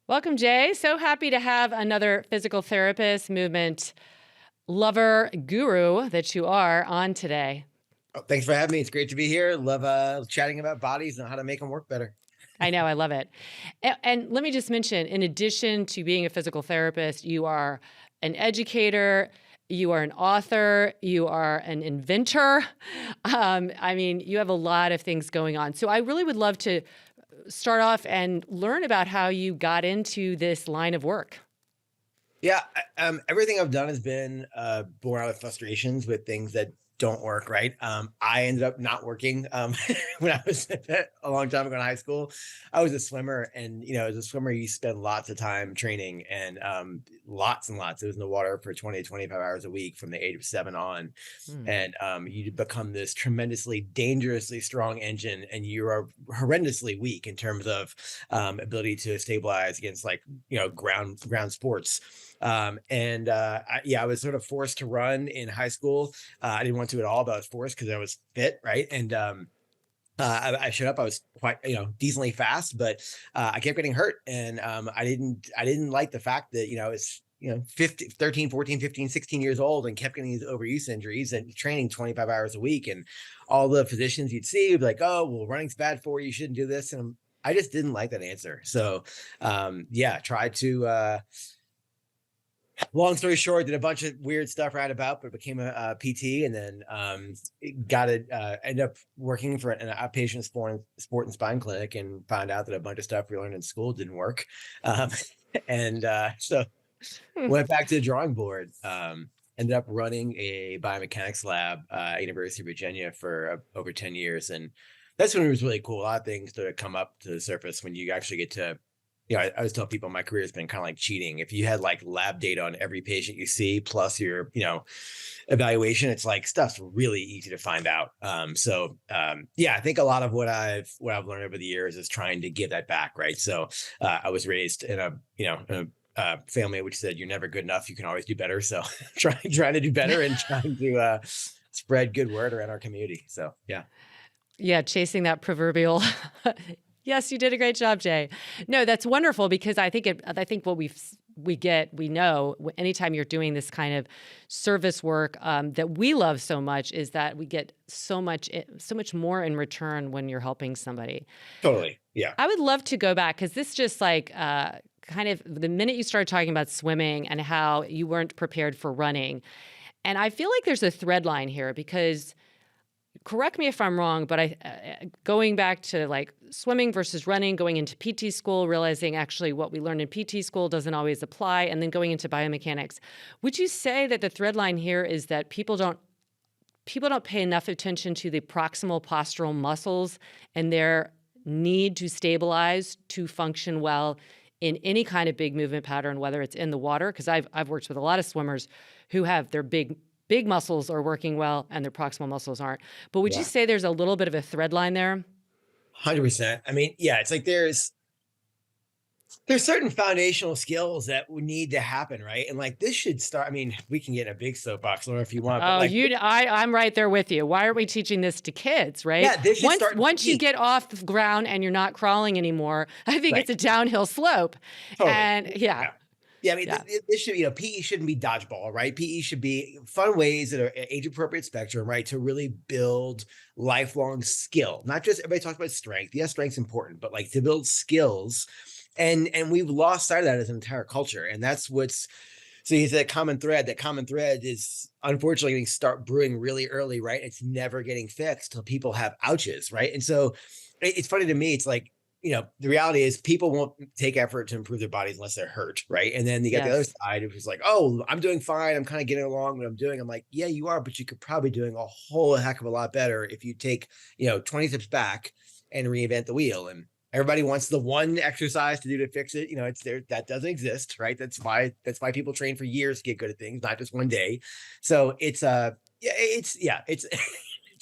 Welcome, Jay. So happy to have another physical therapist, movement lover, guru that you are on today. Oh, thanks for having me. It's great to be here. Love chatting about bodies and how to make them work better. I know, I love it. And let me just mention, in addition to being a physical therapist, you are an educator, you are an author, you are an inventor. I mean, you have a lot of things going on. So I really would love to start off and learn about how you got into this line of work. Yeah, everything I've done has been born out of frustrations with things that don't work right. I ended up not working when I was a long time ago in high school. I was a swimmer, and as a swimmer, you spend lots of time training and lots and lots. It was in the water for 20 to 25 hours a week from the age of 7 on. Hmm. And you become this tremendously dangerously strong engine, and you are horrendously weak in terms of ability to stabilize against ground sports. I was sort of forced to run in high school. I didn't want to at all, but I was forced because I was fit, right? And I showed up. I was quite, decently fast, but I kept getting hurt, and I didn't like the fact that it's 15, 13, 14, 15, 16 years old and kept getting these overuse injuries and training 25 hours a week, and all the physicians you'd see would be like, "Oh, well, running's bad for you. You shouldn't do this." And I just didn't like that answer. So, tried to. Long story short, did a bunch of weird stuff right about, but became a PT, and then ended up working for an outpatient sport and spine clinic, and found out that a bunch of stuff we learned in school didn't work. Um, so Hmm. went back to the drawing board. Ended up running a biomechanics lab at University of Virginia for over 10 years. And that's when it was really cool. A lot of things to come up to the surface when you actually get to I always tell people my career has been kind of like cheating. If you had like lab data on every patient you see, plus your, evaluation, it's like stuff's really easy to find out. I think a lot of what I've learned over the years is trying to give that back. Right. So I was raised in a family which said you're never good enough. You can always do better. So trying to do better and trying to spread good word around our community. So, yeah. Yeah, chasing that proverbial. Yes, you did a great job, Jay. No, that's wonderful because I think what we know anytime you're doing this kind of service work that we love so much is that we get so much more in return when you're helping somebody. Totally. Yeah. I would love to go back because this just like kind of the minute you started talking about swimming and how you weren't prepared for running, and I feel like there's a thread line here because correct me if I'm wrong, but going back to like swimming versus running, going into PT school, realizing actually what we learned in PT school doesn't always apply, and then going into biomechanics. Would you say that the thread line here is that people don't pay enough attention to the proximal postural muscles and their need to stabilize to function well in any kind of big movement pattern, whether it's in the water? Because I've worked with a lot of swimmers who have their big muscles are working well and their proximal muscles aren't. But would you Yeah. say there's a little bit of a thread line there? 100%. I mean, yeah, it's like there's certain foundational skills that would need to happen, right? And like this should start. I mean, we can get in a big soapbox, Laura, if you want, but Oh, like, I'm right there with you. Why aren't we teaching this to kids, right? yeah, this should start Once you deep, get off the ground and you're not crawling anymore, I think right? it's a downhill slope. Totally. And yeah, Yeah. Yeah, I mean, yeah, this should, PE shouldn't be dodgeball, right? PE should be fun ways that are age appropriate spectrum, right? To really build lifelong skill. Not just everybody talks about strength. Yes, strength's important, but like to build skills. And we've lost sight of that as an entire culture. And that's what's so you said that common thread. That common thread is unfortunately going to start brewing really early, right? It's never getting fixed till people have ouches, right? And so it's funny to me. It's like, the reality is people won't take effort to improve their bodies unless they're hurt, right? And then you got the other yes. side, which is like, oh, I'm doing fine. I'm kind of getting along what I'm doing. I'm like, yeah, you are, but you could probably doing a whole heck of a lot better if you take, 20 steps back and reinvent the wheel. And everybody wants the one exercise to do to fix it. It's there. That doesn't exist, right? That's why people train for years to get good at things, not just one day. So it's it's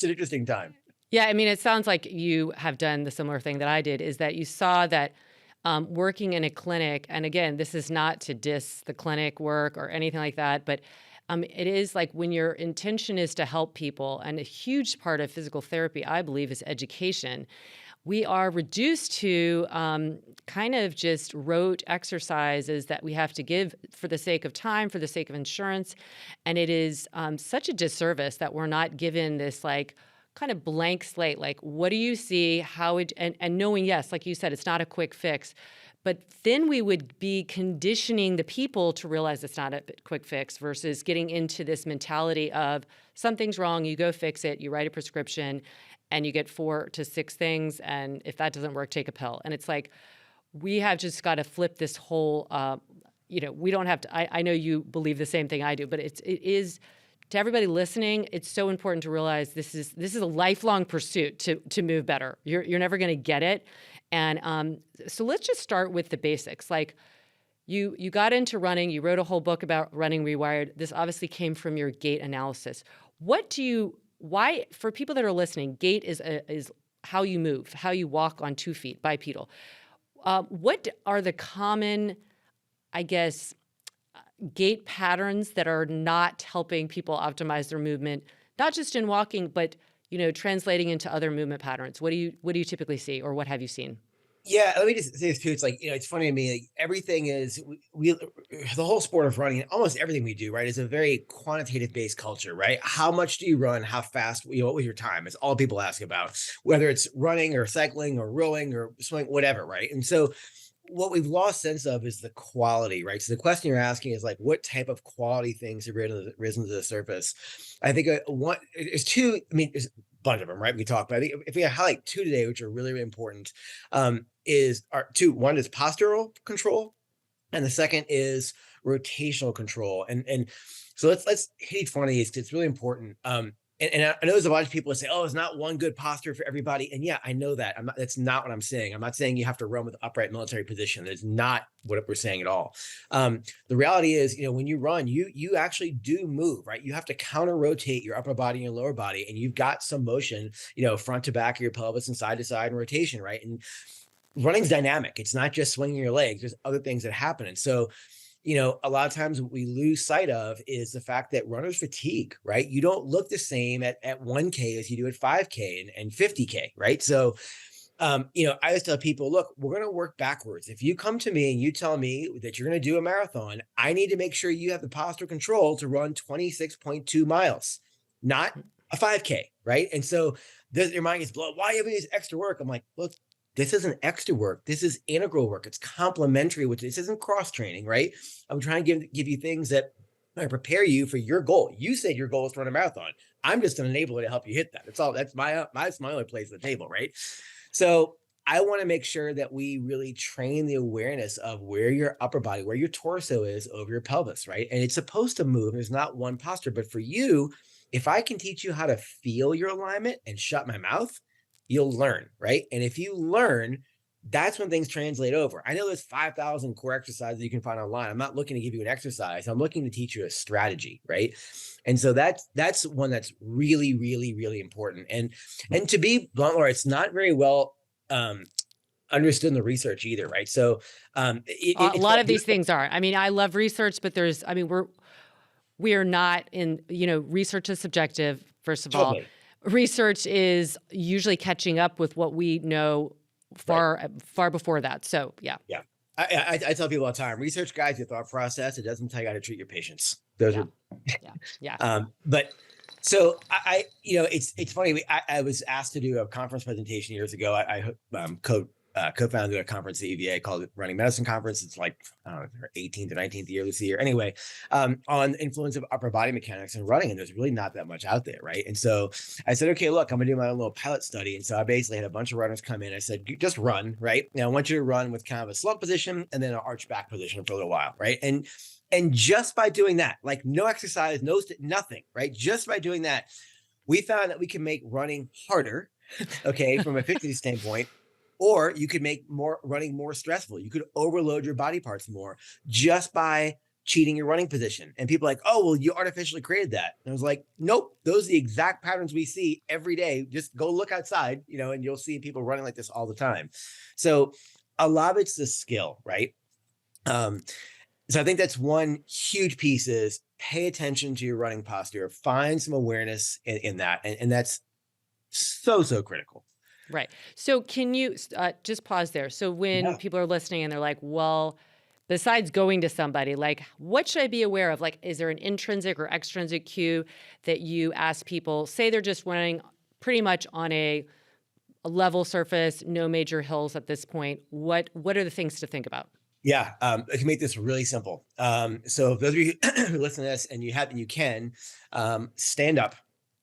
an interesting time. Yeah, I mean, it sounds like you have done the similar thing that I did, is that you saw that working in a clinic, and again, this is not to diss the clinic work or anything like that, but it is like when your intention is to help people, and a huge part of physical therapy, I believe, is education. we are reduced to kind of just rote exercises that we have to give for the sake of time, for the sake of insurance. And it is such a disservice that we're not given this like kind of blank slate. Like, what do you see? How would, and knowing, yes, like you said, it's not a quick fix. But then we would be conditioning the people to realize it's not a quick fix versus getting into this mentality of something's wrong, you go fix it, you write a prescription, and you get 4 to 6 things. And if that doesn't work, take a pill. And it's like, we have just got to flip this whole, we don't have to, I know you believe the same thing I do, but it is, to everybody listening, it's so important to realize this is a lifelong pursuit to move better. You're never going to get it. And so let's just start with the basics. Like you got into running, you wrote a whole book about Running Rewired. This obviously came from your gait analysis. Why, for people that are listening, gait is how you move, how you walk on 2 feet, bipedal. What are the common, I guess, gait patterns that are not helping people optimize their movement, not just in walking, but translating into other movement patterns? What do you typically see, or what have you seen? Yeah, let me just say this too. It's like, it's funny to me, like everything is we the whole sport of running, almost everything we do, right, is a very quantitative based culture, right? How much do you run? How fast, what was your time? It's all people ask about, whether it's running or cycling or rowing or swimming, whatever, right? And so what we've lost sense of is the quality, right? So the question you're asking is like, what type of quality things have risen to the surface? I think there's two, I mean, there's a bunch of them, right? We talk, but I think if we highlight 2 today, which are really, really important, one is postural control, and the second is rotational control. And so let's hit each one of these because it's really important. And I know there's a lot of people that say, "Oh, it's not one good posture for everybody." And yeah, I know that. That's not what I'm saying. I'm not saying you have to run with upright military position. That's not what we're saying at all. The reality is, when you run, you actually do move, right? You have to counter rotate your upper body and your lower body, and you've got some motion, front to back of your pelvis and side to side and rotation, right? And running's dynamic. It's not just swinging your legs. There's other things that happen. And so, a lot of times what we lose sight of is the fact that runners fatigue, right? You don't look the same at 1K as you do at 5K and 50K, right? So, I always tell people, look, we're going to work backwards. If you come to me and you tell me that you're going to do a marathon, I need to make sure you have the posture control to run 26.2 miles, not a 5K, right? And so your mind gets blown. Why have this extra work? I'm like, look, this isn't extra work. This is integral work. It's complementary, which this isn't cross training, right? I'm trying to give you things that prepare you for your goal. You said your goal is to run a marathon. I'm just an enabler to help you hit that. That's all. That's my only place at the table, right? So I want to make sure that we really train the awareness of where your upper body, where your torso is over your pelvis, right? And it's supposed to move. There's not one posture, but for you, if I can teach you how to feel your alignment and shut my mouth, you'll learn, right? And if you learn, that's when things translate over. I know there's 5,000 core exercises you can find online. I'm not looking to give you an exercise. I'm looking to teach you a strategy, right? And so that's one that's really, really, really important. And to be blunt, Laura, it's not very well understood in the research either, right? So a lot of these things are. I mean, I love research, but we are not in, research is subjective, first of all. Research is usually catching up with what we know far before that. So, yeah. Yeah. I tell people all the time, research guides your thought process. It doesn't tell you how to treat your patients. Those are. Yeah. But so it's funny. I was asked to do a conference presentation years ago. I co-founded a conference at UVA called Running Medicine Conference. It's like, I don't know, their 18th or 19th year this year. Anyway, on influence of upper body mechanics and running, and there's really not that much out there, right? And so I said, okay, look, I'm gonna do my own little pilot study. And so I basically had a bunch of runners come in. I said, just run, right? Now I want you to run with kind of a slump position and then an arch back position for a little while, right? And just by doing that, like no exercise, nothing, right? Just by doing that, we found that we can make running harder, okay, from a efficiency standpoint. Or you could make running more stressful. You could overload your body parts more just by cheating your running position. And people are like, oh, well, you artificially created that. And I was like, nope, those are the exact patterns we see every day. Just go look outside, and you'll see people running like this all the time. So a lot of it's the skill, right? So I think that's one huge piece is pay attention to your running posture, find some awareness in that. And that's so critical. Right. So can you just pause there? So when Yeah. people are listening and they're like, well, besides going to somebody, like, what should I be aware of? Like, is there an intrinsic or extrinsic cue that you ask people? Say they're just running pretty much on a level surface, no major hills at this point. What are the things to think about? Yeah, I can make this really simple. So those of you who listen to this and you can stand up,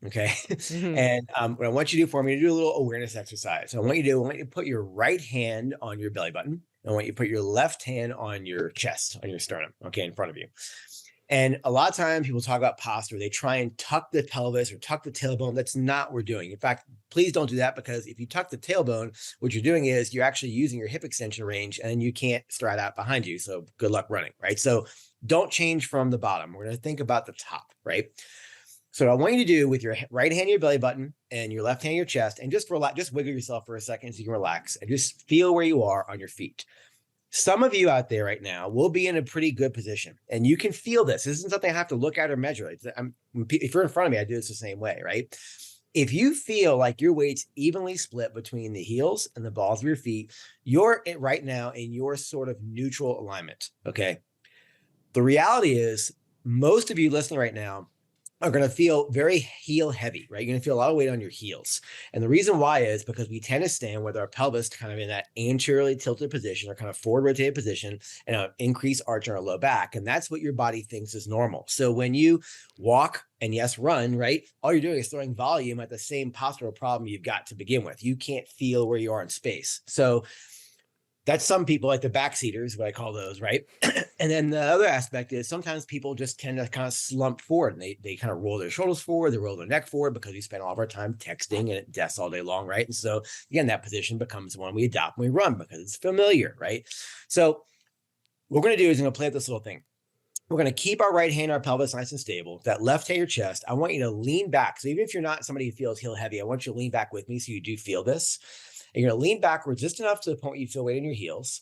okay? Hmm. And what I want you to do for me to do a little awareness exercise. So I want you to put your right hand on your belly button. I want you to put your left hand on your chest, on your sternum, okay, in front of you. And a lot of times people talk about posture. They try and tuck the pelvis or tuck the tailbone. That's not what we're doing. In fact, please don't do that, because if you tuck the tailbone, what you're doing is you're actually using your hip extension range and you can't stride out behind you. So good luck running, right? So don't change from the bottom. We're going to think about the top, right? So what I want you to do with your right hand, your belly button, and your left hand, your chest, and just relax, just wiggle yourself for a second so you can relax and just feel where you are on your feet. Some of you out there right now will be in a pretty good position, and you can feel this. This isn't something I have to look at or measure. If you're in front of me, I do this the same way, right? If you feel like your weight's evenly split between the heels and the balls of your feet, you're right now in your sort of neutral alignment, okay? The reality is, most of you listening right now are going to feel very heel heavy, right? You're going to feel a lot of weight on your heels. And the reason why is because we tend to stand with our pelvis kind of in that anteriorly tilted position or kind of forward rotated position and an increased arch on our low back. And that's what your body thinks is normal. So when you walk and yes, run, right? All you're doing is throwing volume at the same postural problem you've got to begin with. You can't feel where you are in space. So that's some people, like the backseaters, what I call those, right? And then the other aspect is sometimes people just tend to kind of slump forward, and they kind of roll their shoulders forward, they roll their neck forward, because we spend all of our time texting and at desks all day long, right? And so again, that position becomes one we adopt when we run because it's familiar, right? So what we're going to do is we're going to play with this little thing. We're going to keep our right hand, our pelvis nice and stable. That left hand, your chest. I want you to lean back. So even if you're not somebody who feels heel heavy, I want you to lean back with me so you do feel this. And you're going to lean backwards just enough to the point where you feel weight in your heels.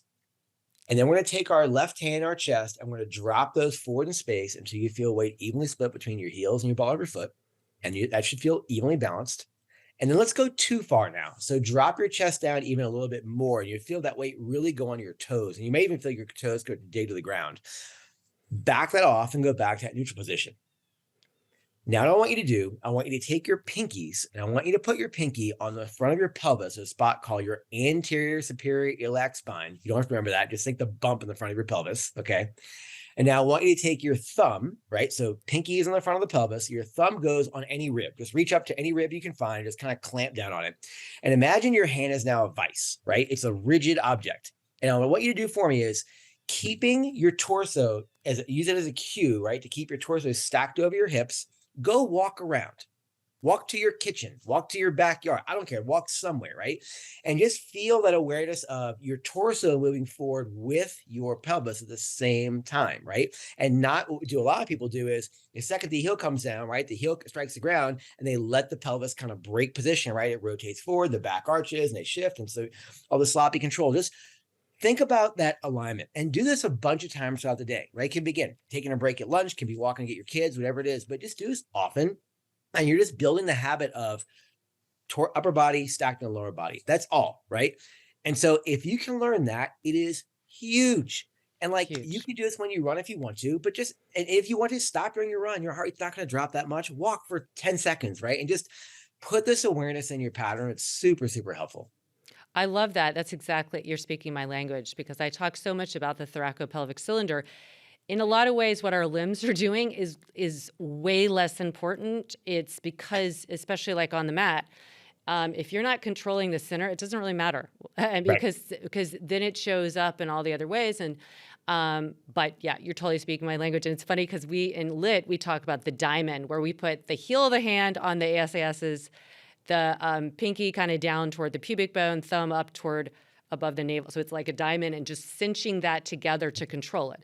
And then we're going to take our left hand, our chest, and we're going to drop those forward in space until you feel weight evenly split between your heels and your ball of your foot. And that should feel evenly balanced. And then let's go too far now. So drop your chest down even a little bit more, and you feel that weight really go on your toes. And you may even feel your toes go dig to the ground. Back that off and go back to that neutral position. Now, what I want you to do, I want you to take your pinkies and I want you to put your pinky on the front of your pelvis, a spot called your anterior superior iliac spine. You don't have to remember that. Just think the bump in the front of your pelvis, okay? And now I want you to take your thumb, right? So pinky is on the front of the pelvis. Your thumb goes on any rib. Just reach up to any rib you can find, just kind of clamp down on it. And imagine your hand is now a vice, right? It's a rigid object. And what I want you to do for me is keeping your torso, use it as a cue, right? To keep your torso stacked over your hips. Go walk around, walk to your kitchen, walk to your backyard. I don't care. Walk somewhere, right? And just feel that awareness of your torso moving forward with your pelvis at the same time, right? And not what a lot of people do is the second the heel comes down, right? The heel strikes the ground and they let the pelvis kind of break position, right? It rotates forward, the back arches and they shift. And so all the sloppy control, just think about that alignment and do this a bunch of times throughout the day, right? It can be, again, taking a break at lunch, can be walking to get your kids, whatever it is, but just do this often. And you're just building the habit of upper body stacked on lower body. That's all, right? And so if you can learn that, it is huge. And like you Huge. can do this when you run if you want to, but just, and if you want to stop during your run, your heart rate's not going to drop that much. Walk for 10 seconds, right? And just put this awareness in your pattern. It's super, super helpful. I love that. That's exactly, you're speaking my language, because I talk so much about the thoracopelvic cylinder. In a lot of ways, what our limbs are doing is way less important. It's because, especially like on the mat, if you're not controlling the center, it doesn't really matter, and Right. because then it shows up in all the other ways. And but yeah, you're totally speaking my language. And it's funny because we in lit we talk about the diamond, where we put the heel of the hand on the ASASs, the pinky kind of down toward the pubic bone, thumb up toward above the navel. So it's like a diamond, and just cinching that together to control it.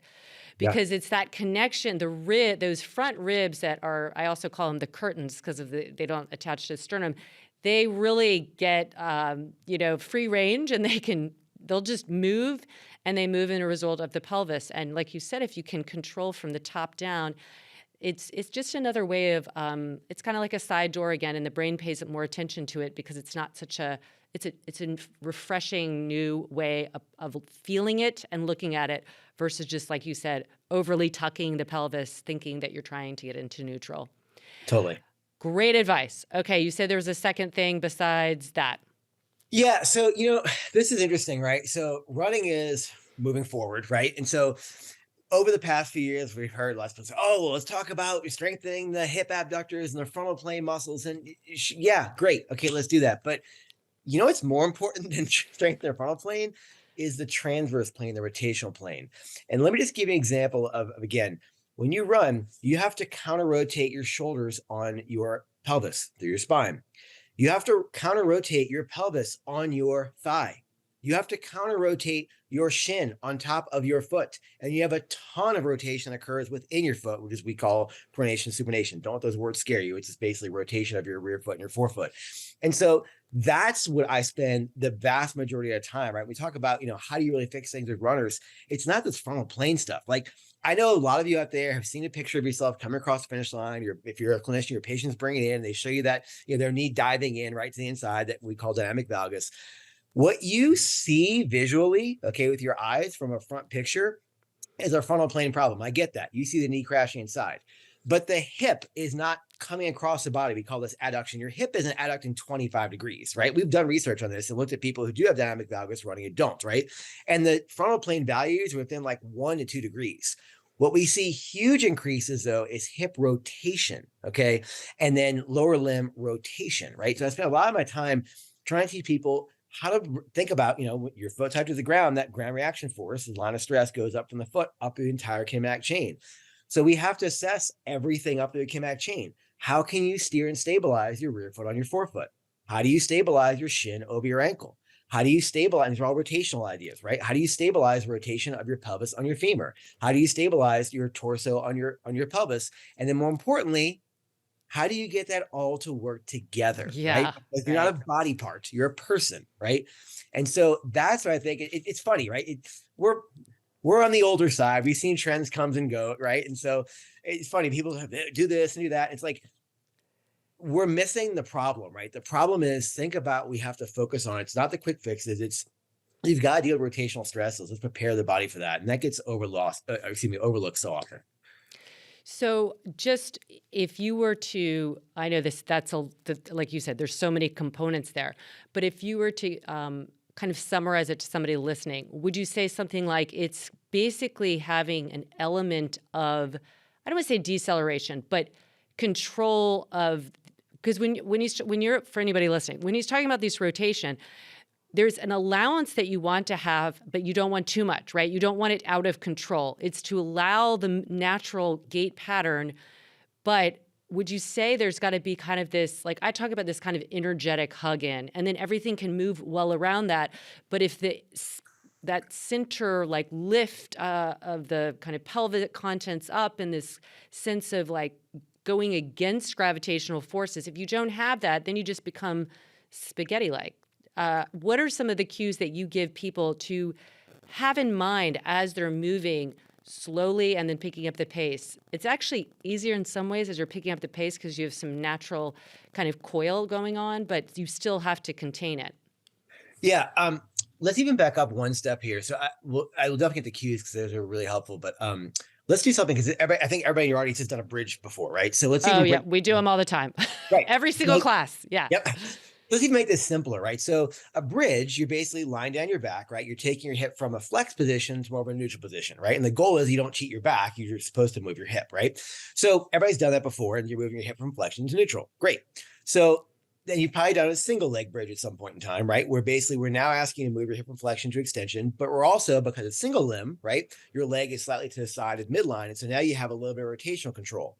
Yeah. Because it's that connection, the rib, those front ribs that are, I also call them the curtains because of they don't attach to the sternum. They really get, free range, and they'll just move, and they move in a result of the pelvis. And like you said, if you can control from the top down, it's just another way of it's kind of like a side door again, and the brain pays more attention to it because it's not such a it's a refreshing new way of feeling it and looking at it versus just like you said, overly tucking the pelvis, thinking that you're trying to get into neutral. Totally. Great advice. Okay, you said there was a second thing besides that. Yeah. So, this is interesting, right? So running is moving forward, right? And so over the past few years, we've heard lots of people say, oh, well, let's talk about strengthening the hip abductors and the frontal plane muscles. And yeah, great. Okay, let's do that. But what's more important than strengthening the frontal plane is the transverse plane, the rotational plane. And let me just give you an example of again, when you run, you have to counter rotate your shoulders on your pelvis through your spine. You have to counter rotate your pelvis on your thigh. You have to counter rotate your shin on top of your foot. And you have a ton of rotation that occurs within your foot, which is we call pronation, supination. Don't let those words scare you. It's just basically rotation of your rear foot and your forefoot. And so that's what I spend the vast majority of the time, right? We talk about, how do you really fix things with runners? It's not this frontal plane stuff. Like, I know a lot of you out there have seen a picture of yourself coming across the finish line. If you're a clinician, your patients bring it in, they show you that, their knee diving in right to the inside that we call dynamic valgus. What you see visually, okay, with your eyes from a front picture is a frontal plane problem. I get that. You see the knee crashing inside, but the hip is not coming across the body. We call this adduction. Your hip isn't adducting 25 degrees, right? We've done research on this and looked at people who do have dynamic valgus running and don't, right? And the frontal plane values are within like 1 to 2 degrees. What we see huge increases though is hip rotation, okay? And then lower limb rotation, right? So I spend a lot of my time trying to teach people how to think about, your foot tied to the ground, that ground reaction force, the line of stress goes up from the foot up the entire kinematic chain. So we have to assess everything up the kinematic chain. How can you steer and stabilize your rear foot on your forefoot? How do you stabilize your shin over your ankle? How do you stabilize? These are all rotational ideas, right? How do you stabilize rotation of your pelvis on your femur? How do you stabilize your torso on your pelvis? And then more importantly, how do you get that all to work together? Yeah, right? Because you're not a body part, you're a person, right? And so that's what I think. It's funny, right? We're on the older side. We've seen trends comes and go, right? And so it's funny. People do this and do that. It's like we're missing the problem, right? The problem is think about we have to focus on. It's not the quick fixes. It's you've got to deal with rotational stresses. Let's prepare the body for that, and that gets overlooked so often. So just if you were to, I know like you said, there's so many components there, but if you were to kind of summarize it to somebody listening, would you say something like it's basically having an element of, I don't want to say deceleration, but control of, because when you're, for anybody listening, when he's talking about this rotation, there's an allowance that you want to have, but you don't want too much, right? You don't want it out of control. It's to allow the natural gait pattern. But would you say there's got to be kind of this, like I talk about this kind of energetic hug in, and then everything can move well around that. But if that center like lift of the kind of pelvic contents up and this sense of like going against gravitational forces, if you don't have that, then you just become spaghetti-like. What are some of the cues that you give people to have in mind as they're moving slowly and then picking up the pace? It's actually easier in some ways as you're picking up the pace because you have some natural kind of coil going on, but you still have to contain it. Yeah. Let's even back up one step here. So I will definitely get the cues because those are really helpful, but let's do something because I think everybody in your audience has done a bridge before, right? So let's we do them all the time. Right. Every single class. Yeah. Yep. Let's even make this simpler, right? So a bridge, you're basically lying down your back, right? You're taking your hip from a flex position to more of a neutral position, right? And the goal is you don't cheat your back. You're supposed to move your hip, right? So everybody's done that before, and you're moving your hip from flexion to neutral. Great. So then you've probably done a single leg bridge at some point in time, right? Where basically we're now asking you to move your hip from flexion to extension, but we're also, because it's single limb, right? Your leg is slightly to the side of midline. And so now you have a little bit of rotational control.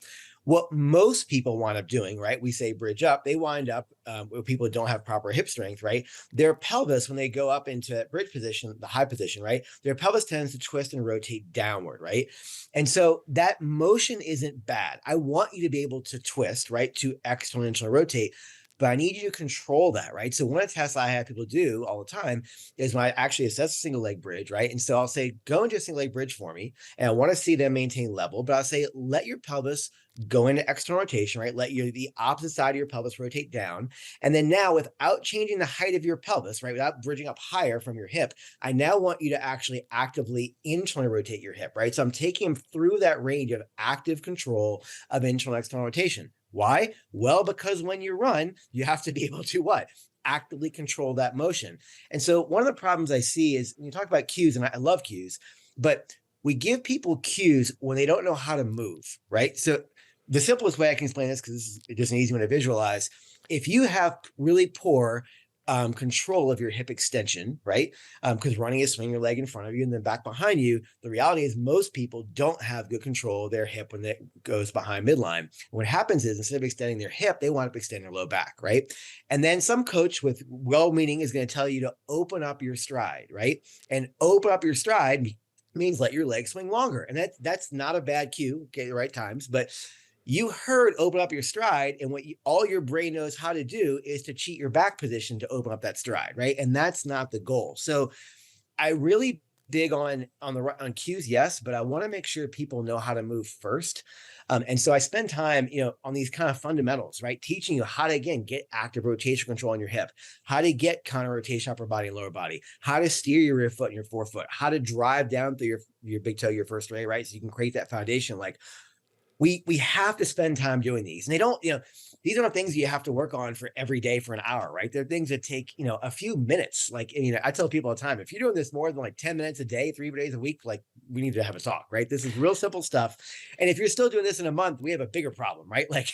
What most people wind up doing, right? We say bridge up, they wind up, with people who don't have proper hip strength, right? Their pelvis, when they go up into bridge position, the high position, right? Their pelvis tends to twist and rotate downward, right? And so that motion isn't bad. I want you to be able to twist, right? To exponentially rotate. but I need you to control that, right? So one of the tests I have people do all the time is when I actually assess a single leg bridge, right? And so I'll say, go into a single leg bridge for me. And I want to see them maintain level, but I'll say, let your pelvis go into external rotation, right? Let the opposite side of your pelvis rotate down. And then now, without changing the height of your pelvis, right? Without bridging up higher from your hip, I now want you to actually actively internally rotate your hip, right? So I'm taking them through that range of active control of internal and external rotation. Why? Well, because when you run, you have to be able to what? Actively control that motion. And so one of the problems I see is when you talk about cues, and I love cues, but we give people cues when they don't know how to move, right? So the simplest way I can explain this, because this is just an easy one to visualize, if you have really poor control of your hip extension, right? Because running is swinging your leg in front of you and then back behind you. The reality is most people don't have good control of their hip when it goes behind midline. What happens is instead of extending their hip, they want to extend their low back, right? And then some coach with well-meaning is going to tell you to open up your stride, right? And open up your stride means let your legs swing longer. And that's not a bad cue, okay, the right times, but you heard open up your stride, and all your brain knows how to do is to cheat your back position to open up that stride, right? And that's not the goal. So I really dig on cues, yes, but I want to make sure people know how to move first. And so I spend time, on these kind of fundamentals, right? Teaching you how to, again, get active rotation control on your hip, how to get counter rotation upper body and lower body, how to steer your rear foot and your forefoot, how to drive down through your big toe, your first ray, right? So you can create that foundation. Like, we have to spend time doing these. And they don't, these are not things you have to work on for every day for an hour, right? They're things that take, a few minutes. Like, I tell people all the time, if you're doing this more than like 10 minutes a day, 3 days a week, like we need to have a talk, right? This is real simple stuff. And if you're still doing this in a month, we have a bigger problem, right? Like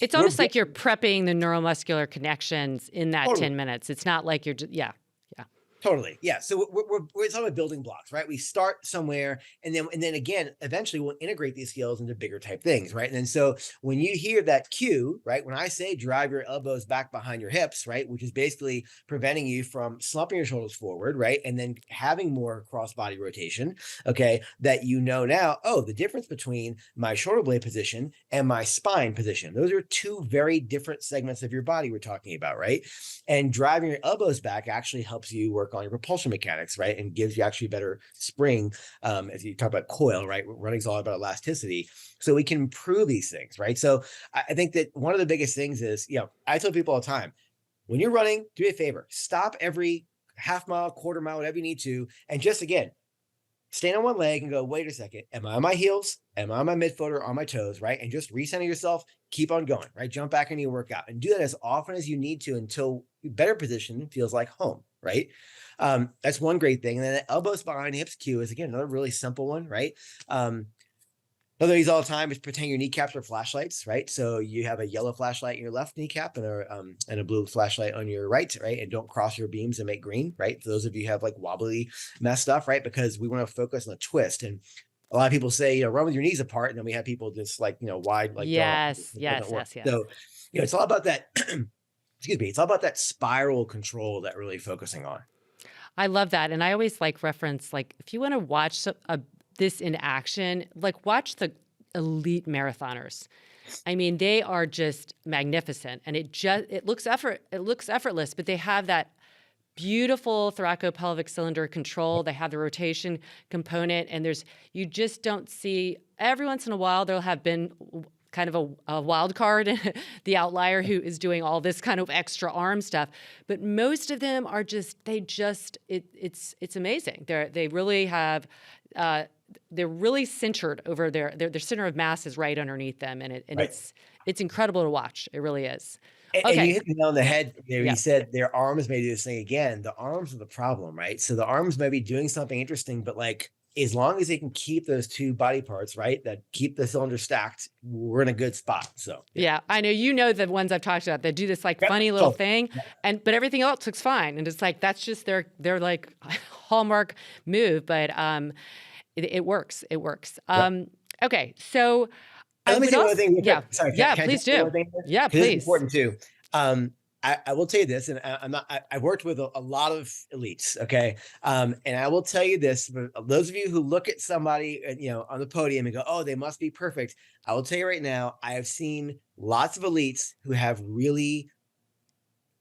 It's almost like you're prepping the neuromuscular connections in that totally. 10 minutes. It's not like you're just, yeah. Totally. Yeah. So we're talking about building blocks, right? We start somewhere and then again, eventually we'll integrate these skills into bigger type things, right? And then so when you hear that cue, right, when I say drive your elbows back behind your hips, right, which is basically preventing you from slumping your shoulders forward, right? And then having more cross body rotation, okay, that now, oh, the difference between my shoulder blade position and my spine position. Those are two very different segments of your body we're talking about, right? And driving your elbows back actually helps you work on your propulsion mechanics, right? And gives you actually better spring. As you talk about coil, right? Running's all about elasticity. So we can improve these things, right? So I think that one of the biggest things is, I tell people all the time, when you're running, do me a favor, stop every half mile, quarter mile, whatever you need to. And just again, stand on one leg and go, wait a second, am I on my heels? Am I on my midfoot or on my toes, right? And just recenter yourself, keep on going, right? Jump back into your workout and do that as often as you need to until better position feels like home, right? That's one great thing. And then the elbows behind hips cue is, again, another really simple one, right? Another I use all the time is pretend your kneecaps are flashlights, right? So you have a yellow flashlight in your left kneecap and a blue flashlight on your right, right? And don't cross your beams and make green, right? For those of you who have like wobbly mess stuff, right? Because we want to focus on the twist. And a lot of people say, run with your knees apart. And then we have people just like, wide, like, Yes. So, it's all about that, excuse me, it's all about that spiral control that really focusing on. I love that. And I always reference, if you want to watch this in action, watch the elite marathoners. I mean, they are just magnificent, and it looks effortless, but they have that beautiful thoracopelvic cylinder control. They have the rotation component, and you just don't see, every once in a while there'll have been kind of a wild card, the outlier who is doing all this kind of extra arm stuff. But most of them are it's amazing. They really have, they're really centered over their center of mass is right underneath them. And it's incredible to watch. It really is. And you hit the nail on the head there. Yeah. You said their arms may do this thing again. The arms are the problem, right? So the arms may be doing something interesting, but as long as they can keep those two body parts, right, that keep the cylinder stacked, we're in a good spot. So yeah, I know the ones I've talked about that do this funny little thing, but everything else looks fine, and it's that's just their hallmark move. But it works. It works. Okay, so let me say one thing. Yeah, sorry, please do. Yeah, please. It's important too. I will tell you this, and I worked with a lot of elites, okay? And I will tell you this, for those of you who look at somebody, on the podium and go, oh, they must be perfect. I will tell you right now, I have seen lots of elites who have really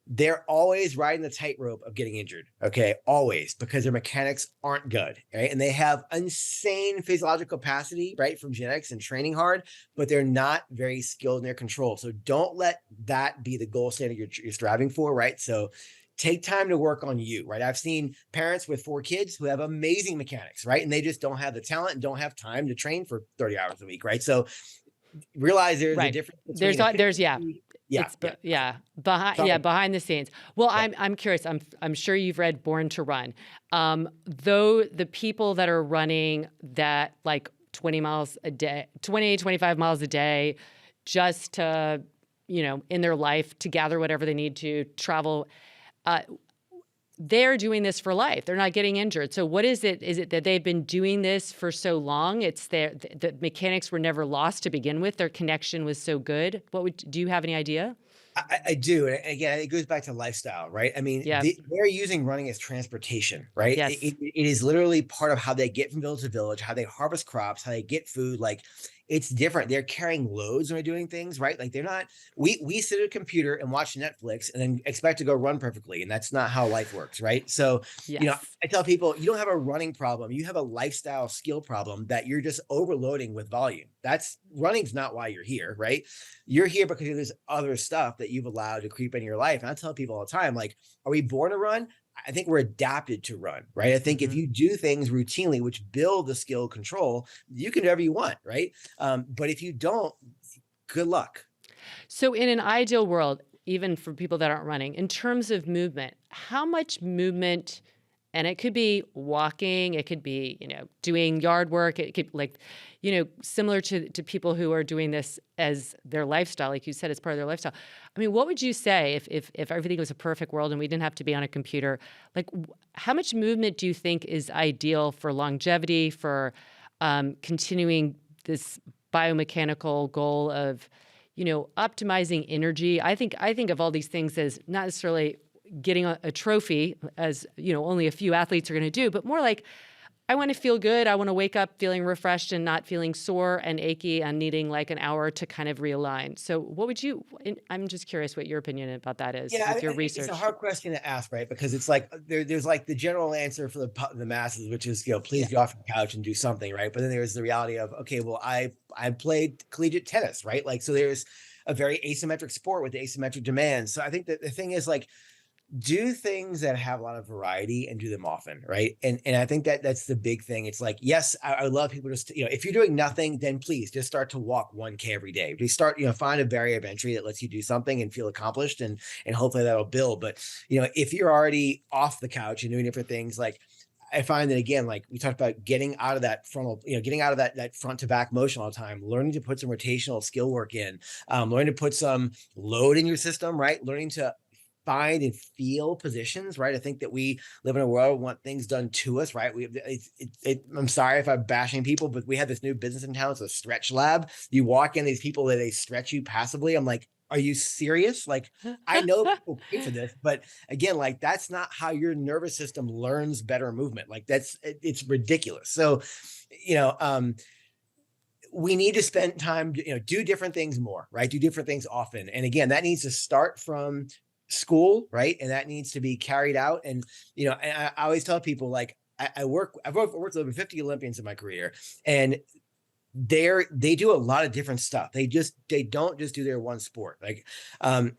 they're always riding the tightrope of getting injured. Okay. Always, because their mechanics aren't good. Right. And they have insane physiological capacity, right, from genetics and training hard, but they're not very skilled in their control. So don't let that be the goal standard you're striving for. Right. So take time to work on you. Right. I've seen parents with 4 kids who have amazing mechanics. Right. And they just don't have the talent and don't have time to train for 30 hours a week. Right. So realize there's a Right. difference There's, between yeah. yeah, It's yeah. behind the scenes. Well, Yeah. I'm curious. I'm sure you've read Born to Run. Though the people that are running that like 20 miles a day, 20, 25 miles a day, just to, in their life to gather whatever they need to travel, they're doing this for life. They're not getting injured. So what is it? Is it that they've been doing this for so long? It's the mechanics were never lost to begin with. Their connection was so good. Do you have any idea? I do. And again, it goes back to lifestyle, right? I mean, Yeah. they're using running as transportation, right? Yes. It is literally part of how they get from village to village, how they harvest crops, how they get food. Like, it's different. They're carrying loads when they're doing things, right? Like, they're not, we sit at a computer and watch Netflix and then expect to go run perfectly. And that's not how life works, right? So, Yes. I tell people, you don't have a running problem. You have a lifestyle skill problem that you're just overloading with volume. Running's not why you're here, right? You're here because there's other stuff that you've allowed to creep into your life. And I tell people all the time, like, are we born to run? I think we're adapted to run, right? I think if you do things routinely, which build the skill control, you can do whatever you want, right? But if you don't, good luck. So in an ideal world, even for people that aren't running, in terms of movement, how much movement, and it could be walking, it could be, doing yard work, it could similar to people who are doing this as their lifestyle, like you said, it's part of their lifestyle. I mean, what would you say if everything was a perfect world and we didn't have to be on a computer? Like, how much movement do you think is ideal for longevity, for continuing this biomechanical goal of, optimizing energy? I think of all these things as not necessarily getting a trophy, as only a few athletes are going to do, but more like, I want to feel good. I want to wake up feeling refreshed and not feeling sore and achy and needing like an hour to kind of realign. So I'm just curious what your opinion about that is with your research. It's a hard question to ask, right? Because it's like, there's like the general answer for the masses, which is, please get off the couch and do something, right? But then there's the reality of, okay, well, I played collegiate tennis, right? Like, so there's a very asymmetric sport with asymmetric demands. So I think that the thing is, like, do things that have a lot of variety and do them often, right? And I think that's the big thing. It's like, yes, I would love people to, if you're doing nothing, then please just start to walk 1K every day. Just start, find a barrier of entry that lets you do something and feel accomplished, and hopefully that'll build. But if you're already off the couch and doing different things, like, I find that, again, like we talked about, getting out of that frontal, getting out of that front to back motion all the time, learning to put some rotational skill work in, learning to put some load in your system, right? Learning to find and feel positions, right? I think that we live in a world, we want things done to us, right? I'm sorry if I'm bashing people, but we have this new business in town. It's a stretch lab. You walk in, these people that they stretch you passively. I'm like, are you serious? Like, I know people pay for this, but again, like, that's not how your nervous system learns better movement. Like, it's ridiculous. So, we need to spend time, do different things more, right? Do different things often. And again, that needs to start from school, right? And that needs to be carried out. And, and I always tell people, like, I've worked with over 50 Olympians in my career, and they do a lot of different stuff. They don't just do their one sport. Like,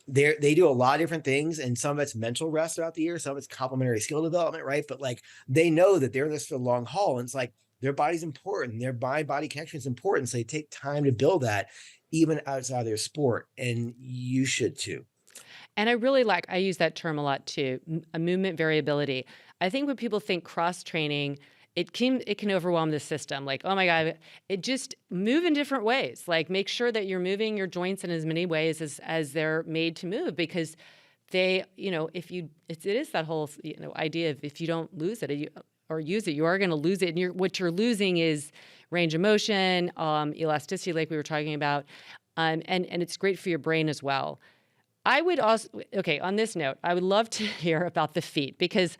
they do a lot of different things, and some of it's mental rest throughout the year, some of it's complementary skill development, right? But like, they know that they're in this for the long haul, and it's like, their body's important, their mind-body connection is important, so they take time to build that even outside of their sport, and you should too. And I use that term a lot too, a movement variability. I think when people think cross training, it can overwhelm the system. Like, oh my God, it just move in different ways. Like, make sure that you're moving your joints in as many ways as they're made to move, because it is that whole, idea of, if you don't lose it or use it, you are going to lose it. And what you're losing is range of motion, elasticity, like we were talking about. And it's great for your brain as well. I would also, on this note, I would love to hear about the feet, because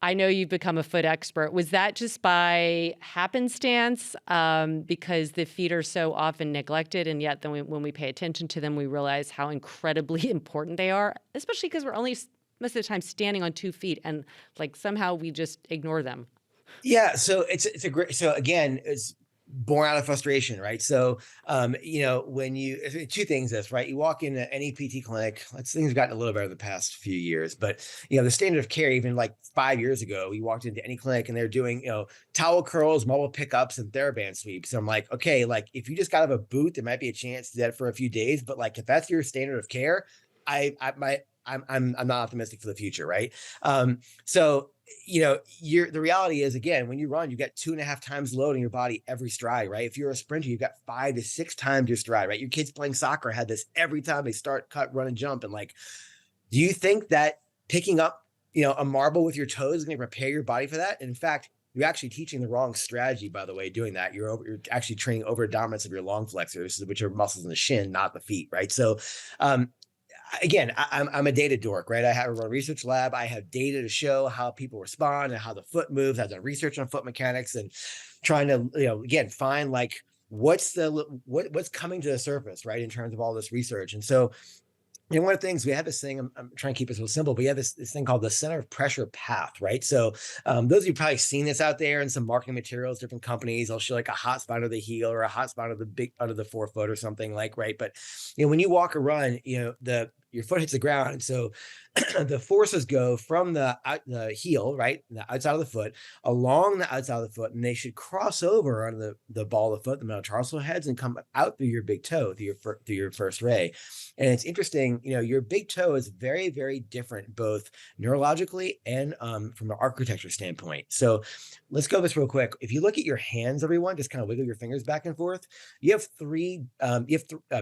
I know you've become a foot expert. Was that just by happenstance? Because the feet are so often neglected, and yet then when we pay attention to them, we realize how incredibly important they are, especially because we're only most of the time standing on 2 feet, and like somehow we just ignore them. Yeah, so it's a great, so again, it's born out of frustration, right? So when you two things this, right? You walk into any PT clinic, let's things have gotten a little better the past few years, but the standard of care, even like 5 years ago, you walked into any clinic and they're doing, towel curls, marble pickups, and TheraBand sweeps. So I'm like, okay, like if you just got out of a boot, there might be a chance to do that for a few days, but like if that's your standard of care, I'm not optimistic for the future, right? So the reality is, again, when you run, you get 2.5 times load in your body every stride, right? If you're a sprinter, you've got 5 to 6 times your stride, right? Your kids playing soccer had this every time they start, cut, run, and jump. And like, do you think that picking up, a marble with your toes is going to prepare your body for that? And in fact, you're actually teaching the wrong strategy, by the way, doing that. You're actually training over dominance of your long flexors, which are muscles in the shin, not the feet, right? So, again, I'm a data dork, right? I have a research lab. I have data to show how people respond and how the foot moves. I've done research on foot mechanics and trying to, again, find like what's coming to the surface, right, in terms of all this research. And so, one of the things we have this thing, I'm trying to keep it so simple, but we have this thing called the center of pressure path, right? So those of you probably seen this out there in some marketing materials, different companies, they'll show like a hot spot of the heel or a hot spot of the forefoot or something like, right? But when you walk or run, your foot hits the ground. And so the forces go from the heel, right, the outside of the foot, along the outside of the foot, and they should cross over on the ball of the foot, the metatarsal heads, and come out through your big toe, through your first ray. And it's interesting, your big toe is very, very different, both neurologically and from an architecture standpoint. So let's go this real quick. If you look at your hands, everyone, just kind of wiggle your fingers back and forth. You have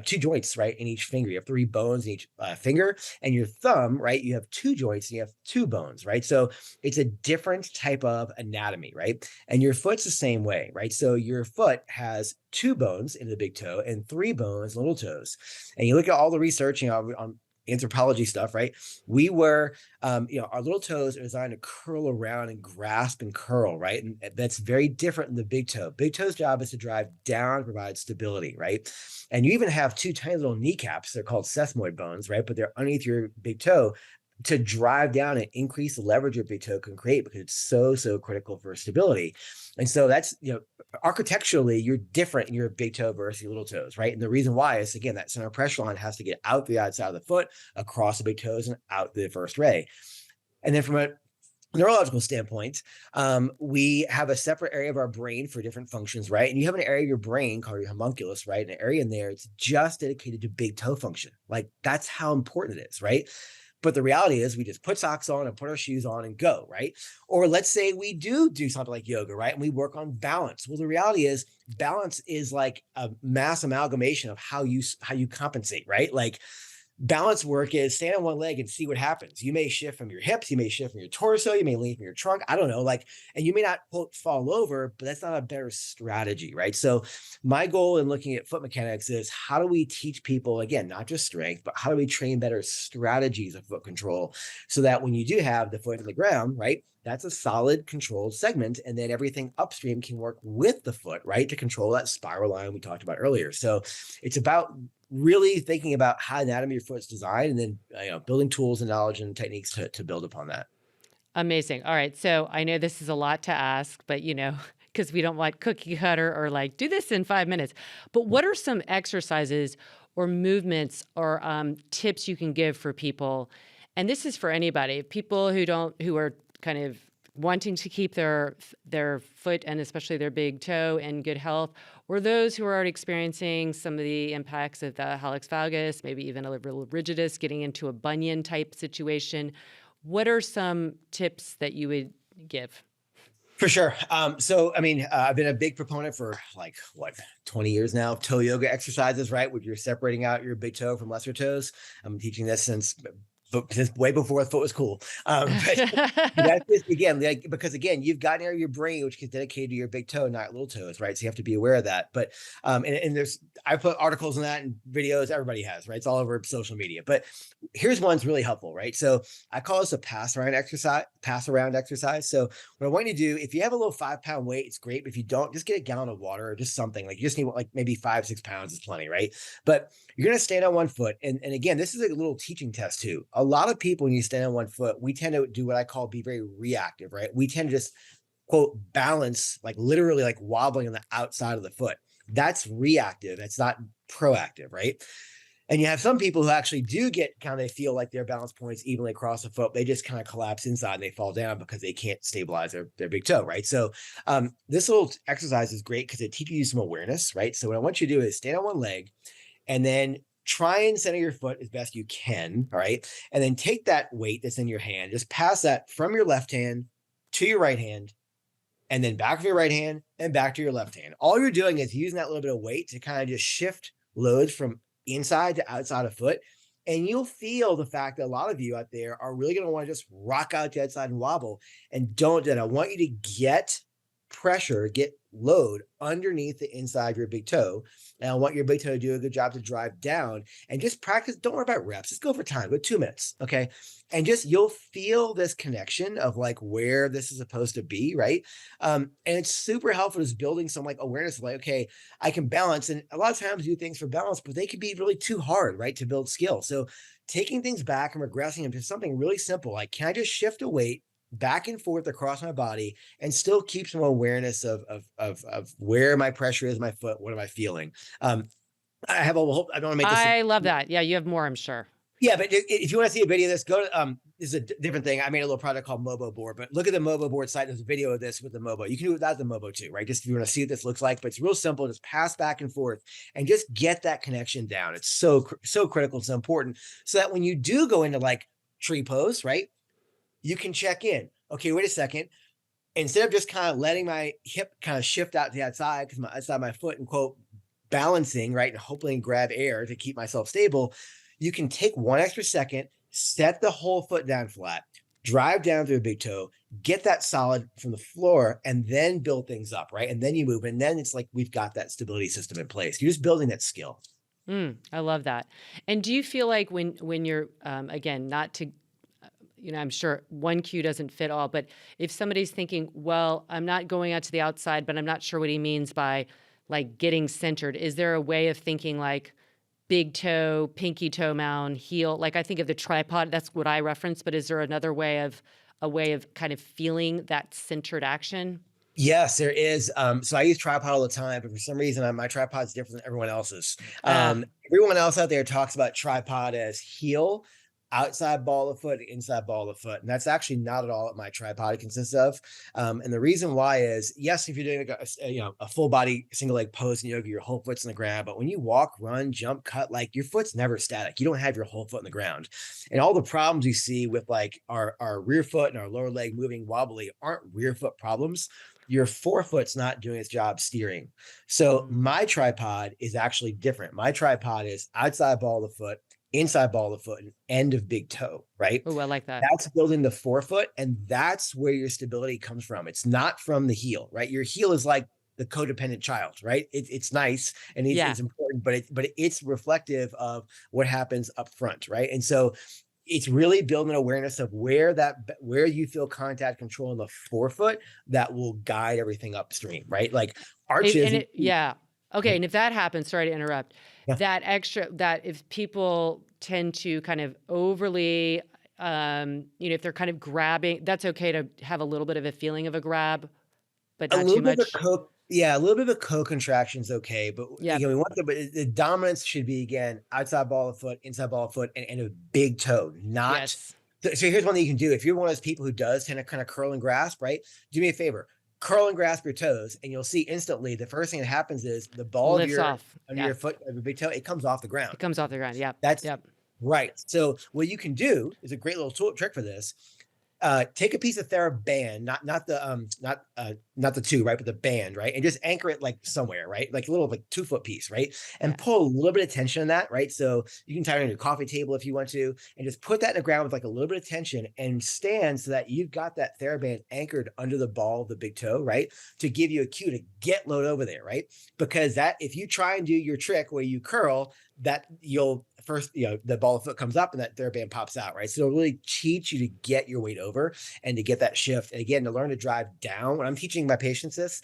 two joints, right, in each finger. You have 3 bones in each finger, and your thumb, right, you have 2 joints and you have 2 bones, right? So it's a different type of anatomy, right? And your foot's the same way, right? So your foot has 2 bones in the big toe and 3 bones in the little toes. And you look at all the research, on anthropology stuff, right? We were, our little toes are designed to curl around and grasp and curl, right? And that's very different than the big toe. Big toe's job is to drive down, provide stability, right? And you even have 2 tiny little kneecaps. They're called sesamoid bones, right? But they're underneath your big toe to drive down and increase the leverage your big toe can create, because it's so critical for stability. And so that's, architecturally, you're different in your big toe versus your little toes, right? And the reason why is, again, that center pressure line has to get out the outside of the foot, across the big toes, and out the first ray. And then from a neurological standpoint, we have a separate area of our brain for different functions, right? And you have an area of your brain called your homunculus, right? An area in there, it's just dedicated to big toe function. Like, that's how important it is, right? But the reality is, we just put socks on and put our shoes on and go, right? Or let's say we do something like yoga, right? And we work on balance. Well, the reality is, balance is like a mass amalgamation of how you compensate, right? Like, balance work is stand on one leg and see what happens. You may shift from your hips, you may shift from your torso, you may lean from your trunk. I don't know, like, and you may not quote fall over, but that's not a better strategy, right? So my goal in looking at foot mechanics is, how do we teach people, again, not just strength, but how do we train better strategies of foot control, so that when you do have the foot on the ground, right, that's a solid controlled segment, and then everything upstream can work with the foot, right, to control that spiral line we talked about earlier. So it's about really thinking about how anatomy of your foot's designed, and then building tools and knowledge and techniques to build upon that. Amazing. All right. So I know this is a lot to ask, but because we don't want cookie cutter or like do this in 5 minutes. But what are some exercises or movements or tips you can give for people? And this is for anybody, people who are kind of wanting to keep their foot and especially their big toe in good health, or those who are already experiencing some of the impacts of the hallux valgus, maybe even a little rigidus, getting into a bunion type situation. What are some tips that you would give? For sure. So, I mean, I've been a big proponent for 20 years now of toe yoga exercises, right? Where you're separating out your big toe from lesser toes. I'm teaching this since but since way before the foot was cool. But that's just, again, like, because again, you've got an area of your brain which is dedicated to your big toe, not little toes, right? So you have to be aware of that. But and there's, I put articles on that and videos, everybody has, right? It's all over social media. But here's one's really helpful, right? So I call this a pass around exercise. So what I want you to do, if you have a little 5-pound weight, it's great. But if you don't, just get a gallon of water or just something. Like you just need like maybe 5-6 pounds is plenty, right? But you're going to stand on one foot. And again, this is a little teaching test too. A lot of people, when you stand on one foot, we tend to do what I call be very reactive, right? We tend to just quote balance, like literally like wobbling on the outside of the foot. That's reactive. That's not proactive, right? And you have some people who actually do get kind of, they feel like their balance points evenly across the foot. They just kind of collapse inside and they fall down because they can't stabilize their big toe, right? So this little exercise is great because it teaches you some awareness, right? So what I want you to do is stand on one leg and then try and center your foot as best you can, all right? And then take that weight that's in your hand, just pass that from your left hand to your right hand, and then back of your right hand and back to your left hand. All you're doing is using that little bit of weight to kind of just shift loads from inside to outside of foot. And you'll feel the fact that a lot of you out there are really going to want to just rock out to the outside and wobble. And don't do that. I want you to get pressure, get load underneath the inside of your big toe. And I want your big toe to do a good job to drive down and just practice. Don't worry about reps. Just go for time. Go 2 minutes. Okay. And just, you'll feel this connection of like where this is supposed to be. Right. And it's super helpful is building some like awareness of like, okay, I can balance. And a lot of times do things for balance, but they can be really too hard, right, to build skill. So taking things back and regressing them to something really simple, like, can I just shift a weight back and forth across my body and still keep some awareness of where my pressure is, my foot, what am I feeling? I have a whole, I don't want to make this. I love that. Yeah, you have more, I'm sure. Yeah, but if you want to see a video of this, go to, this is a different thing. I made a little product called Mobo board, but look at the Mobo board site. There's a video of this with the Mobo. You can do it without the Mobo too, right? Just if you want to see what this looks like, but it's real simple. Just pass back and forth and just get that connection down. It's so critical, so important, so that when you do go into like tree pose, right, you can check in. Okay, wait a second. Instead of just kind of letting my hip kind of shift out to the outside because my outside my foot and quote balancing, right, and hopefully grab air to keep myself stable, you can take 1 extra second, set the whole foot down flat, drive down through a big toe, get that solid from the floor, and then build things up, right? And then you move, and then it's like we've got that stability system in place. You're just building that skill. I love that. And do you feel like when you're again, not to I'm sure one cue doesn't fit all, but if somebody's thinking, well, I'm not going out to the outside, but I'm not sure what he means by like getting centered. Is there a way of thinking like big toe, pinky toe mound, heel? Like I think of the tripod, that's what I reference, but is there another way of kind of feeling that centered action? Yes, there is. So I use tripod all the time, but for some reason my tripod's different than everyone else's. Everyone else out there talks about tripod as heel, outside ball of the foot, inside ball of the foot. And that's actually not at all what my tripod consists of. And the reason why is, yes, if you're doing a full body single leg pose in yoga, your whole foot's in the ground. But when you walk, run, jump, cut, like your foot's never static. You don't have your whole foot in the ground. And all the problems you see with like our rear foot and our lower leg moving wobbly aren't rear foot problems. Your forefoot's not doing its job steering. So my tripod is actually different. My tripod is outside ball of the foot, inside ball of the foot, and end of big toe, right? Oh, I like that. That's building the forefoot, and that's where your stability comes from. It's not from the heel, right? Your heel is like the codependent child, right? It's nice and it's important, but it's reflective of what happens up front, right? And so it's really building awareness of where you feel contact control in the forefoot that will guide everything upstream, right? Like arches. Okay. And if that happens, sorry to interrupt, Yeah. that if people tend to kind of overly, if they're kind of grabbing, that's okay to have a little bit of a feeling of a grab, but not too much. A little bit of a co-contraction is okay, but we want the dominance should be again outside ball of foot, inside ball of foot, and a big toe. So here's one that you can do if you're one of those people who does tend to kind of curl and grasp. Right? Do me a favor, curl and grasp your toes, and you'll see instantly the first thing that happens is the ball of your foot, of your big toe, it comes off the ground. It comes off the ground. Yeah, that's right. So what you can do is a great little trick for this. take a piece of TheraBand, not the two, right, but the band, right, and just anchor it like somewhere, right, like a little like 2 foot piece, right, Yeah. and pull a little bit of tension on that, right. So you can tie it on your coffee table if you want to, and just put that in the ground with like a little bit of tension and stand so that you've got that TheraBand anchored under the ball of the big toe, right, to give you a cue to get load over there, right, because that if you try and do your trick where you curl, that you'll first, the ball of foot comes up and that TheraBand pops out, right? So it'll really teach you to get your weight over and to get that shift. And again, to learn to drive down. When I'm teaching my patients this,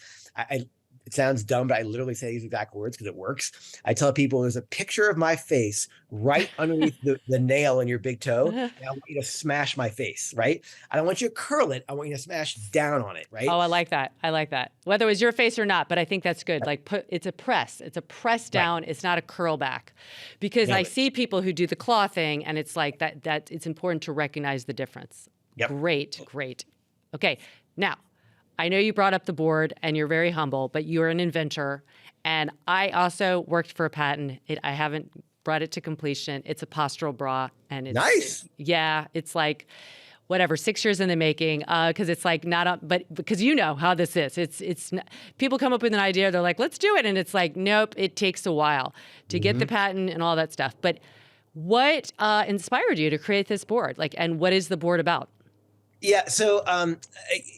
it sounds dumb, but I literally say these exact words because it works. I tell people there's a picture of my face right underneath the nail in your big toe. And I want you to smash my face, right? I don't want you to curl it. I want you to smash down on it, right? Oh, I like that. I like that. Whether it was your face or not, but I think that's good. Like it's a press. It's a press down. Right. It's not a curl back. Because I see people who do the claw thing and it's like that it's important to recognize the difference. Yep. Great. Okay. Now, I know you brought up the board and you're very humble, but you're an inventor. And I also worked for a patent. I haven't brought it to completion. It's a postural bra. And it's nice. Yeah. It's like, whatever, 6 years in the making, because it's like but because you know how this is. It's people come up with an idea, they're like, let's do it. And it's like, nope, it takes a while to get the patent and all that stuff. But what inspired you to create this board? Like, and what is the board about? Yeah. So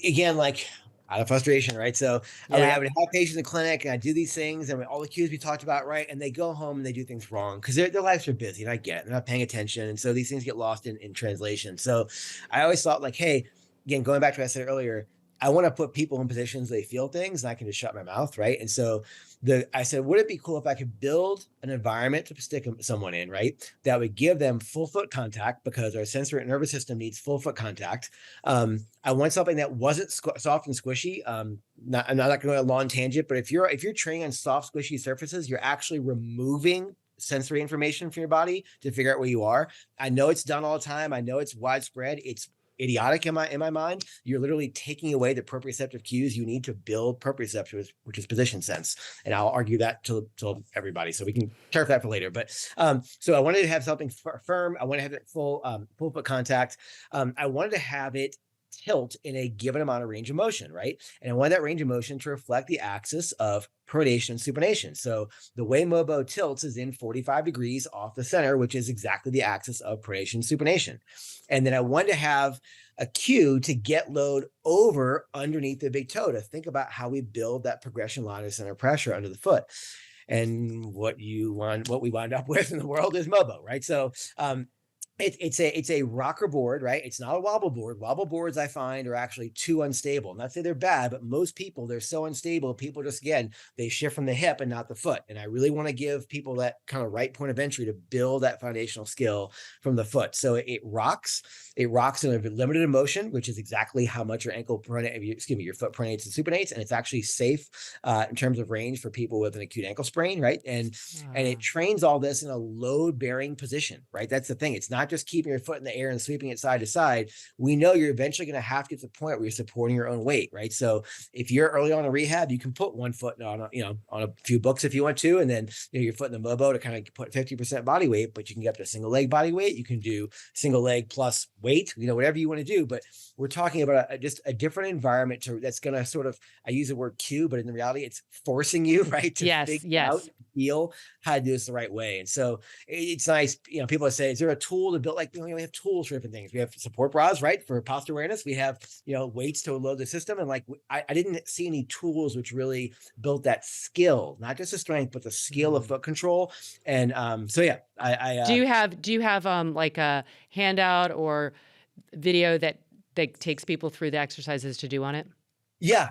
again, like out of frustration, right? So I would have patients in the clinic and I do these things and all the cues we talked about, right? And they go home and they do things wrong because their lives are busy, and I get it. They're not paying attention. And so these things get lost in translation. So I always thought like, hey, again, going back to what I said earlier, I want to put people in positions they feel things and I can just shut my mouth, right? And so I said, would it be cool if I could build an environment to stick someone in, right? That would give them full foot contact because our sensory nervous system needs full foot contact. I want something that wasn't soft and squishy. I'm not going to go on a long tangent, but if you're training on soft, squishy surfaces, you're actually removing sensory information from your body to figure out where you are. I know it's done all the time. I know it's widespread. It's idiotic in my mind. You're literally taking away the proprioceptive cues you need to build proprioception, which is position sense. And I'll argue that to everybody. So we can turf that for later. But so I wanted to have something firm. I want to have it full foot contact. I wanted to have it tilt in a given amount of range of motion, right? And I want that range of motion to reflect the axis of pronation and supination. So the way Mobo tilts is in 45 degrees off the center, which is exactly the axis of pronation and supination. And then I wanted to have a cue to get load over underneath the big toe to think about how we build that progression line of center pressure under the foot. And what we wind up with in the world is Mobo, right? So it's a rocker board, right? It's not a wobble board. Wobble boards I find are actually too unstable. Not that they're bad, but most people, they're so unstable. People just, again, they shift from the hip and not the foot. And I really want to give people that kind of right point of entry to build that foundational skill from the foot. So it rocks. It rocks in a limited motion, which is exactly how much your foot pronates and supinates. And it's actually safe in terms of range for people with an acute ankle sprain, right? And it trains all this in a load bearing position, right? That's the thing. It's not just keeping your foot in the air and sweeping it side to side. We know you're eventually going to have to get to the point where you're supporting your own weight, right? So if you're early on in rehab, you can put one foot on a few books if you want to, and then your foot in the Mobo to kind of put 50% body weight, but you can get up to single leg body weight. You can do single leg plus weight, whatever you want to do. But we're talking about just a different environment that's going to sort of, I use the word cue, but in reality, it's forcing you, right, to figure out, feel how to do this the right way. And so it's nice, people say, is there a tool to build, we have tools for different things. We have support bras, right, for posture awareness. We have, weights to load the system. And I didn't see any tools which really built that skill, not just the strength, but the skill of foot control. And do you have like a handout or video that takes people through the exercises to do on it? Yeah,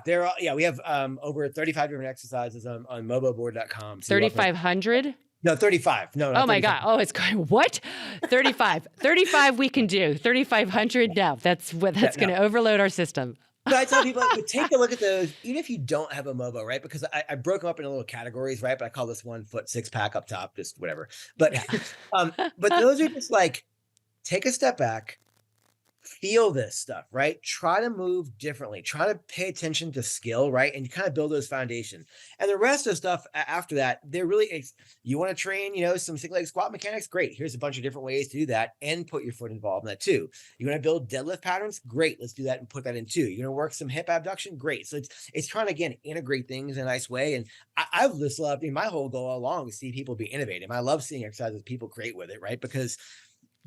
we have over 35 different exercises on moboboard.com. So 3,500? No, 35. No, oh my 35. God. Oh, it's going, what? 35. 35 we can do. 3,500? No, that's going to overload our system. So I tell people, take a look at those, even if you don't have a Mobo, right? Because I broke them up into little categories, right? But I call this 1 foot 6-pack up top, just whatever. But but those are just like, take a step back, feel this stuff, right? Try to move differently. Try to pay attention to skill, right? And you kind of build those foundation. And the rest of the stuff after that, they're really, you want to train, some single leg squat mechanics? Great. Here's a bunch of different ways to do that and put your foot involved in that too. You want to build deadlift patterns? Great. Let's do that and put that in too. You're going to work some hip abduction? Great. So it's trying to, again, integrate things in a nice way. And I've just loved, my whole goal all along is see people be innovative. I love seeing exercises people create with it, right? Because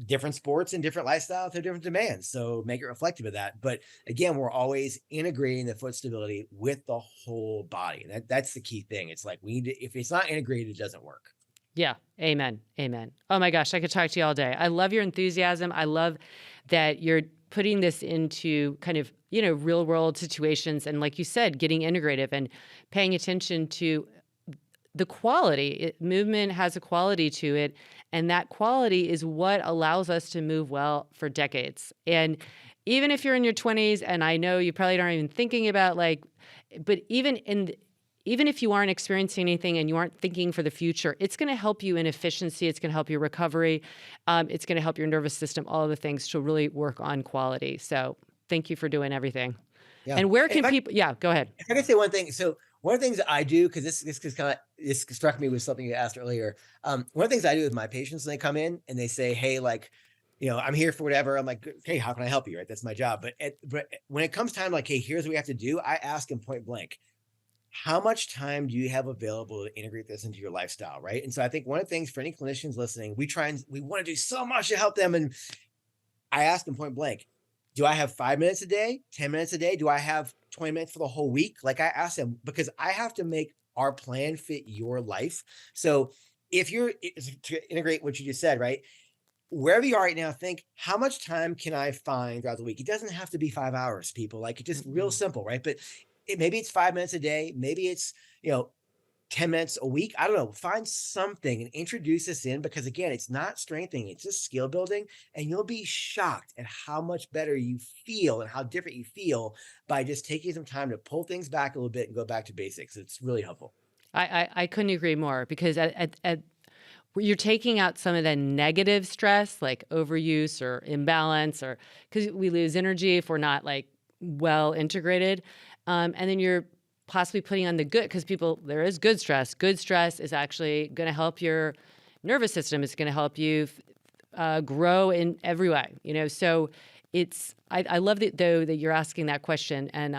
different sports and different lifestyles have different demands. So make it reflective of that. But again, we're always integrating the foot stability with the whole body. That's the key thing. It's like we need to, if it's not integrated, it doesn't work. Yeah. Amen. Amen. Oh my gosh, I could talk to you all day. I love your enthusiasm. I love that you're putting this into kind of, real world situations. And like you said, getting integrative and paying attention to the quality. Movement has a quality to it. And that quality is what allows us to move well for decades. And even if you're in your 20s, and I know you probably aren't even thinking about but even if you aren't experiencing anything and you aren't thinking for the future, it's going to help you in efficiency. It's going to help your recovery. It's going to help your nervous system, all of the things to really work on quality. So thank you for doing everything. Yeah. And where can people, go ahead. If I can say one thing. So one of the things that I do, because this struck me with something you asked earlier. One of the things I do with my patients when they come in and they say, hey, I'm here for whatever. I'm like, hey, how can I help you? Right. That's my job. But when it comes time, hey, here's what we have to do. I ask them point blank, how much time do you have available to integrate this into your lifestyle? Right. And so I think one of the things for any clinicians listening, we want to do so much to help them. And I ask them point blank, do I have 5 minutes a day, 10 minutes a day? Do I have 20 minutes for the whole week? I ask them because I have to make our plan fit your life. So if you're to integrate what you just said, right? Wherever you are right now, think how much time can I find throughout the week? It doesn't have to be 5 hours, people. It's just real simple, right? But maybe it's 5 minutes a day. Maybe it's, 10 minutes a week. I don't know. Find something and introduce this in because again, it's not strengthening, it's just skill building. And you'll be shocked at how much better you feel and how different you feel by just taking some time to pull things back a little bit and go back to basics. It's really helpful. I couldn't agree more because you're taking out some of the negative stress like overuse or imbalance or because we lose energy if we're not well integrated. And then you're possibly putting on the good because there is good stress. Good stress is actually going to help your nervous system. It's going to help you grow in every way, So I love that though that you're asking that question. And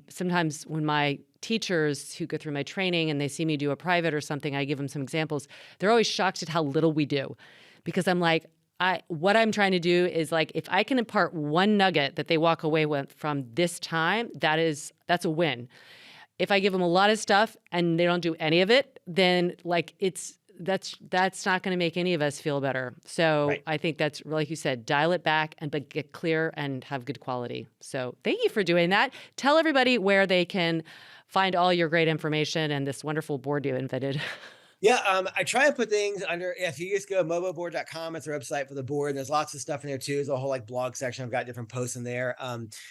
sometimes when my teachers who go through my training and they see me do a private or something, I give them some examples. They're always shocked at how little we do because I'm like, what I'm trying to do is if I can impart one nugget that they walk away with from this time, that's a win. If I give them a lot of stuff and they don't do any of it, then that's not going to make any of us feel better. So right. I think that's like you said, dial it back but get clear and have good quality. So thank you for doing that. Tell everybody where they can find all your great information and this wonderful board you invented. Yeah, I try and put things under, if you just go moboboard.com, it's our website for the board. There's lots of stuff in there too. There's a whole blog section. I've got different posts in there.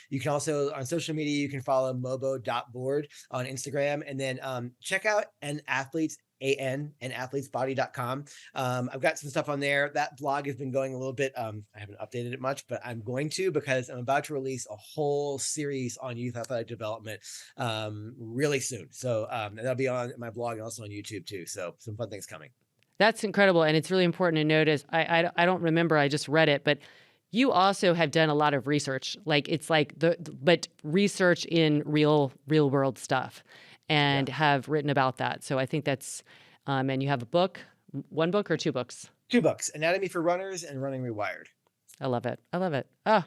You can also, on social media, you can follow mobo.board on Instagram and then check out anathletesbody.com. I've got some stuff on there. That blog has been going a little bit. I haven't updated it much, but I'm going to because I'm about to release a whole series on youth athletic development really soon. So that'll be on my blog and also on YouTube too. So some fun things coming. That's incredible. And it's really important to notice. I don't remember. I just read it, but you also have done a lot of research. But research in real world stuff. And have written about that. So I think that's, and you have a book, one book or two books? 2 books, Anatomy for Runners and Running Rewired. I love it. I love it. Oh,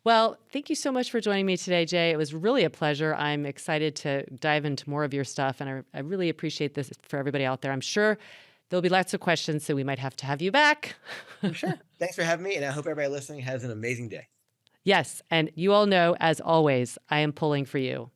well, thank you so much for joining me today, Jay. It was really a pleasure. I'm excited to dive into more of your stuff. And I really appreciate this for everybody out there. I'm sure there'll be lots of questions, so we might have to have you back. Sure. Thanks for having me. And I hope everybody listening has an amazing day. Yes. And you all know, as always, I am pulling for you.